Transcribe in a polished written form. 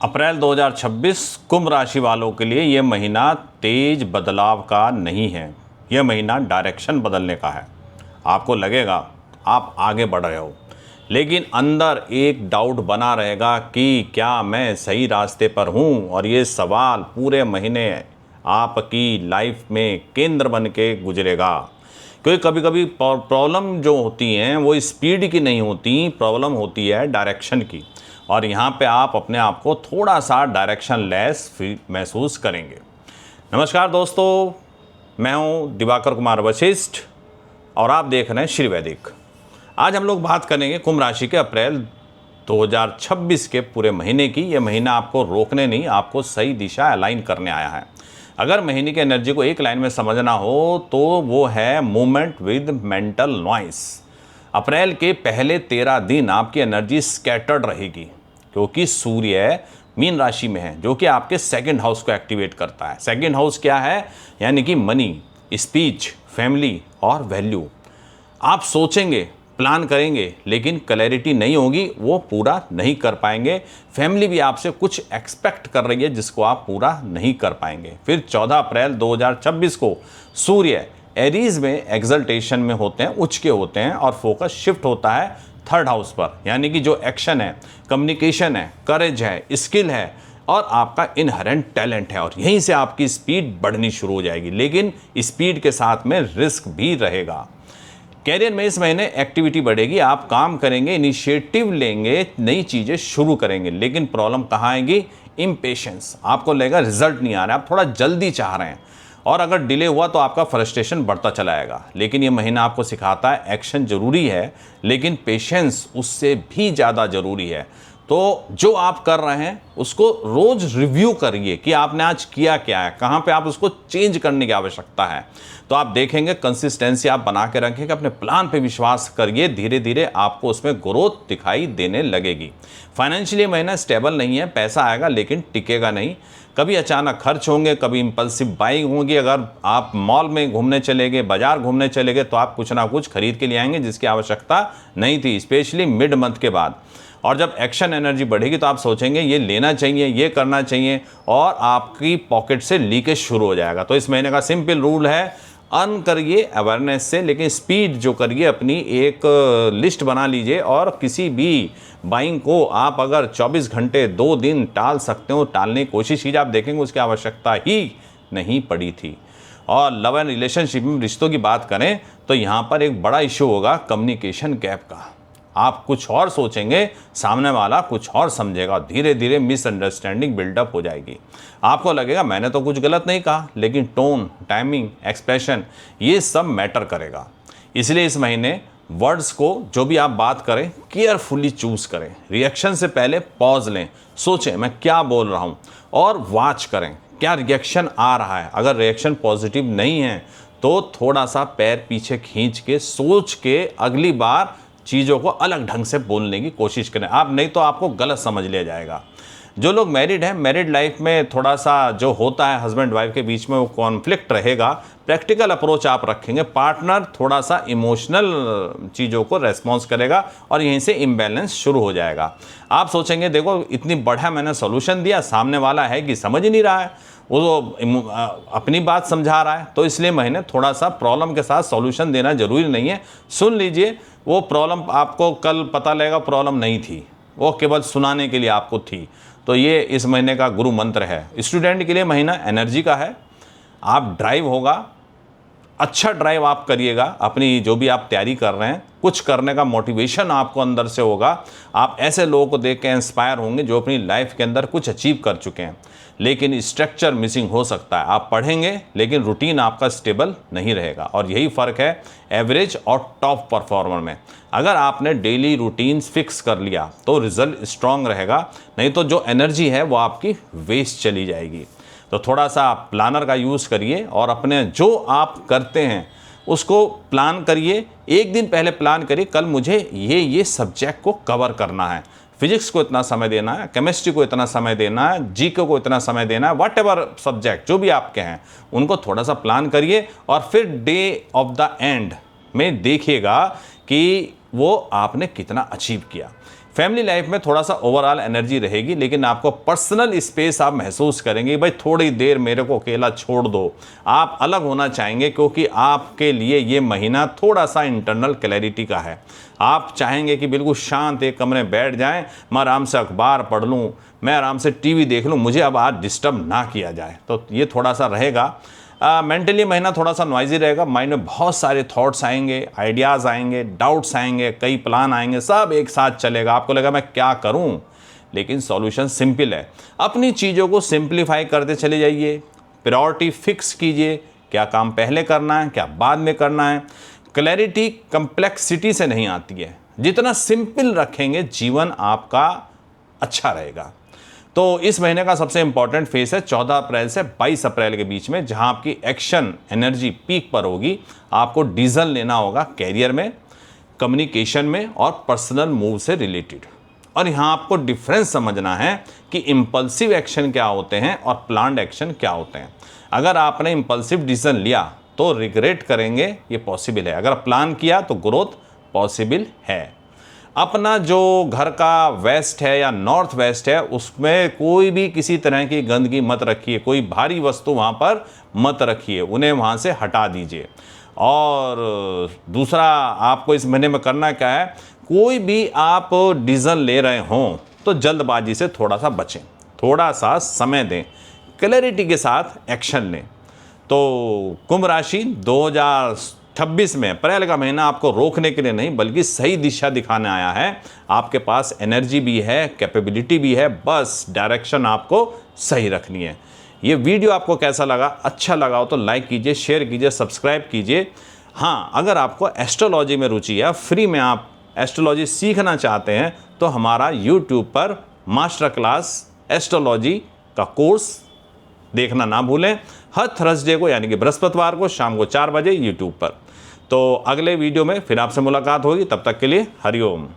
अप्रैल 2026 कुंभ राशि वालों के लिए ये महीना तेज बदलाव का नहीं है। यह महीना डायरेक्शन बदलने का है। आपको लगेगा आप आगे बढ़ रहे हो, लेकिन अंदर एक डाउट बना रहेगा कि क्या मैं सही रास्ते पर हूँ। और ये सवाल पूरे महीने आपकी लाइफ में केंद्र बन के गुजरेगा। क्योंकि कभी कभी प्रॉब्लम जो होती हैं वो स्पीड की नहीं होती, प्रॉब्लम होती है डायरेक्शन की। और यहाँ पे आप अपने आप को थोड़ा सा डायरेक्शन लेस महसूस करेंगे। नमस्कार दोस्तों, मैं हूँ दिवाकर कुमार वशिष्ठ और आप देख रहे हैं श्री वैदिक। आज हम लोग बात करेंगे कुंभ राशि के अप्रैल 2026 के पूरे महीने की। यह महीना आपको रोकने नहीं, आपको सही दिशा अलाइन करने आया है। अगर महीने की एनर्जी को एक लाइन में समझना हो तो वो है मूवमेंट विद मेंटल नॉइस। अप्रैल के पहले 13 दिन आपकी एनर्जी स्कैटर्ड रहेगी, क्योंकि सूर्य मीन राशि में है, जो कि आपके सेकंड हाउस को एक्टिवेट करता है। सेकंड हाउस क्या है? यानी कि मनी, स्पीच, फैमिली और वैल्यू। आप सोचेंगे, प्लान करेंगे, लेकिन क्लैरिटी नहीं होगी, वो पूरा नहीं कर पाएंगे। फैमिली भी आपसे कुछ एक्सपेक्ट कर रही है जिसको आप पूरा नहीं कर पाएंगे। फिर 14 अप्रैल 2026 को सूर्य एरीज में एक्सल्टेशन में होते हैं, उच्च के होते हैं, और फोकस शिफ्ट होता है थर्ड हाउस पर। यानी कि जो एक्शन है, कम्युनिकेशन है, करेज है, स्किल है और आपका इनहेरेंट टैलेंट है, और यहीं से आपकी स्पीड बढ़नी शुरू हो जाएगी। लेकिन स्पीड के साथ में रिस्क भी रहेगा। कैरियर में इस महीने एक्टिविटी बढ़ेगी, आप काम करेंगे, इनिशिएटिव लेंगे, नई चीज़ें शुरू करेंगे। लेकिन प्रॉब्लम कहाँ आएगी? इम्पेशेंस। आपको लगेगा रिजल्ट नहीं आ रहा है, आप थोड़ा जल्दी चाह रहे हैं, और अगर डिले हुआ तो आपका फ्रस्ट्रेशन बढ़ता चला जाएगा। लेकिन ये महीना आपको सिखाता है एक्शन जरूरी है, लेकिन पेशेंस उससे भी ज़्यादा ज़रूरी है। तो जो आप कर रहे हैं उसको रोज़ रिव्यू करिए कि आपने आज किया क्या है, कहाँ पे आप उसको चेंज करने की आवश्यकता है। तो आप देखेंगे कंसिस्टेंसी आप बना के रखेंगे, अपने प्लान पे विश्वास करिए, धीरे धीरे आपको उसमें ग्रोथ दिखाई देने लगेगी। फाइनेंशियली महीना स्टेबल नहीं है, पैसा आएगा लेकिन टिकेगा नहीं। कभी अचानक खर्च होंगे, कभी इंपल्सिव बाइंग होगी। अगर आप मॉल में घूमने चले गए, बाजार घूमने चले गए, तो आप कुछ ना कुछ खरीद के लिए आएंगे जिसकी आवश्यकता नहीं थी, स्पेशली मिड मंथ के बाद। और जब एक्शन एनर्जी बढ़ेगी तो आप सोचेंगे ये लेना चाहिए, ये करना चाहिए, और आपकी पॉकेट से लीकेज शुरू हो जाएगा। तो इस महीने का सिंपल रूल है, अर्न करिए अवेयरनेस से, लेकिन स्पीड जो करिए अपनी एक लिस्ट बना लीजिए। और किसी भी बाइंग को आप अगर 24 घंटे 2 दिन टाल सकते हो, टालने की कोशिश कीजिए, आप देखेंगे उसकी आवश्यकता ही नहीं पड़ी थी। और लव एंड रिलेशनशिप में रिश्तों की बात करें तो यहाँ पर एक बड़ा इशू होगा कम्युनिकेशन गैप का। आप कुछ और सोचेंगे, सामने वाला कुछ और समझेगा, धीरे धीरे मिसअंडरस्टैंडिंग बिल्डअप हो जाएगी। आपको लगेगा मैंने तो कुछ गलत नहीं कहा, लेकिन टोन, टाइमिंग, एक्सप्रेशन ये सब मैटर करेगा। इसलिए इस महीने वर्ड्स को, जो भी आप बात करें, केयरफुली चूज करें। रिएक्शन से पहले पॉज लें, सोचें मैं क्या बोल रहा हूँ, और वॉच करें क्या रिएक्शन आ रहा है। अगर रिएक्शन पॉजिटिव नहीं है तो थोड़ा सा पैर पीछे खींच के सोच के अगली बार चीज़ों को अलग ढंग से बोलने की कोशिश करें आप, नहीं तो आपको गलत समझ लिया जाएगा। जो लोग मैरिड हैं, मैरिड लाइफ में थोड़ा सा जो होता है हस्बैंड वाइफ के बीच में वो कॉन्फ्लिक्ट रहेगा। प्रैक्टिकल अप्रोच आप रखेंगे, पार्टनर थोड़ा सा इमोशनल चीज़ों को रेस्पॉन्स करेगा और यहीं से इम्बैलेंस शुरू हो जाएगा। आप सोचेंगे देखो इतनी बढ़िया मैंने सोल्यूशन दिया, सामने वाला है कि समझ ही नहीं रहा है, वो अपनी बात समझा रहा है। तो इसलिए महीने थोड़ा सा प्रॉब्लम के साथ सॉल्यूशन देना जरूरी नहीं है, सुन लीजिए। वो प्रॉब्लम आपको कल पता लगेगा प्रॉब्लम नहीं थी, वो केवल सुनाने के लिए आपको थी। तो ये इस महीने का गुरु मंत्र है। स्टूडेंट के लिए महीना एनर्जी का है, आप ड्राइव होगा, अच्छा ड्राइव आप करिएगा। अपनी जो भी आप तैयारी कर रहे हैं, कुछ करने का मोटिवेशन आपको अंदर से होगा। आप ऐसे लोगों को देख के इंस्पायर होंगे जो अपनी लाइफ के अंदर कुछ अचीव कर चुके हैं, लेकिन स्ट्रक्चर मिसिंग हो सकता है। आप पढ़ेंगे लेकिन रूटीन आपका स्टेबल नहीं रहेगा, और यही फ़र्क है एवरेज और टॉप परफॉर्मर में। अगर आपने डेली रूटीन्स फिक्स कर लिया तो रिजल्ट स्ट्रांग रहेगा, नहीं तो जो एनर्जी है वो आपकी वेस्ट चली जाएगी। तो थोड़ा सा प्लानर का यूज़ करिए और अपने जो आप करते हैं उसको प्लान करिए। एक दिन पहले प्लान करिए, कल मुझे ये सब्जेक्ट को कवर करना है, फिजिक्स को इतना समय देना है, केमिस्ट्री को इतना समय देना है, जीके को इतना समय देना है, वट एवर सब्जेक्ट जो भी आपके हैं उनको थोड़ा सा प्लान करिए। और फिर डे ऑफ द एंड में देखिएगा कि वो आपने कितना अचीव किया। फैमिली लाइफ में थोड़ा सा ओवरऑल एनर्जी रहेगी, लेकिन आपको पर्सनल स्पेस आप महसूस करेंगे, भाई थोड़ी देर मेरे को अकेला छोड़ दो। आप अलग होना चाहेंगे क्योंकि आपके लिए ये महीना थोड़ा सा इंटरनल क्लैरिटी का है। आप चाहेंगे कि बिल्कुल शांत एक कमरे में बैठ जाएं, मैं आराम से अखबार पढ़ लूँ, मैं आराम से टीवी देख लूँ, मुझे अब आज डिस्टर्ब ना किया जाए। तो ये थोड़ा सा रहेगा। मेंटली महीना थोड़ा सा नॉइजी रहेगा, माइंड में बहुत सारे थॉट्स आएंगे, आइडियाज़ आएंगे, डाउट्स आएंगे, कई प्लान आएंगे, सब एक साथ चलेगा। आपको लगेगा मैं क्या करूं, लेकिन सॉल्यूशन सिंपल है। अपनी चीज़ों को सिंप्लीफाई करते चले जाइए, प्रायोरिटी फिक्स कीजिए, क्या काम पहले करना है, क्या बाद में करना है। क्लैरिटी कम्प्लेक्सिटी से नहीं आती है, जितना सिंपल रखेंगे जीवन आपका अच्छा रहेगा। तो इस महीने का सबसे इंपॉर्टेंट फेस है 14 अप्रैल से 22 अप्रैल के बीच में, जहां आपकी एक्शन एनर्जी पीक पर होगी। आपको डीजल लेना होगा कैरियर में, कम्युनिकेशन में और पर्सनल मूव से रिलेटेड। और यहाँ आपको डिफरेंस समझना है कि इम्पल्सिव एक्शन क्या होते हैं और प्लान्ड एक्शन क्या होते हैं। अगर आपने इम्पल्सिव डिसीजन लिया तो रिग्रेट करेंगे, ये पॉसिबल है। अगर प्लान किया तो ग्रोथ पॉसिबल है। अपना जो घर का वेस्ट है या नॉर्थ वेस्ट है, उसमें कोई भी किसी तरह की गंदगी मत रखिए, कोई भारी वस्तु वहाँ पर मत रखिए, उन्हें वहाँ से हटा दीजिए। और दूसरा आपको इस महीने में करना क्या है, कोई भी आप डिसीजन ले रहे हों तो जल्दबाजी से थोड़ा सा बचें, थोड़ा सा समय दें, क्लैरिटी के साथ एक्शन लें। तो कुंभ राशि 2026 में अप्रैल का महीना आपको रोकने के लिए नहीं बल्कि सही दिशा दिखाने आया है। आपके पास एनर्जी भी है, कैपेबिलिटी भी है, बस डायरेक्शन आपको सही रखनी है। ये वीडियो आपको कैसा लगा? अच्छा लगा हो तो लाइक कीजिए, शेयर कीजिए, सब्सक्राइब कीजिए। हाँ, अगर आपको एस्ट्रोलॉजी में रुचि है, फ्री में आप एस्ट्रोलॉजी सीखना चाहते हैं, तो हमारा यूट्यूब पर मास्टर क्लास एस्ट्रोलॉजी का कोर्स देखना ना भूलें। हर थर्सडे को यानी कि बृहस्पतिवार को शाम को 4 बजे यूट्यूब पर। तो अगले वीडियो में फिर आपसे मुलाकात होगी, तब तक के लिए हरिओम।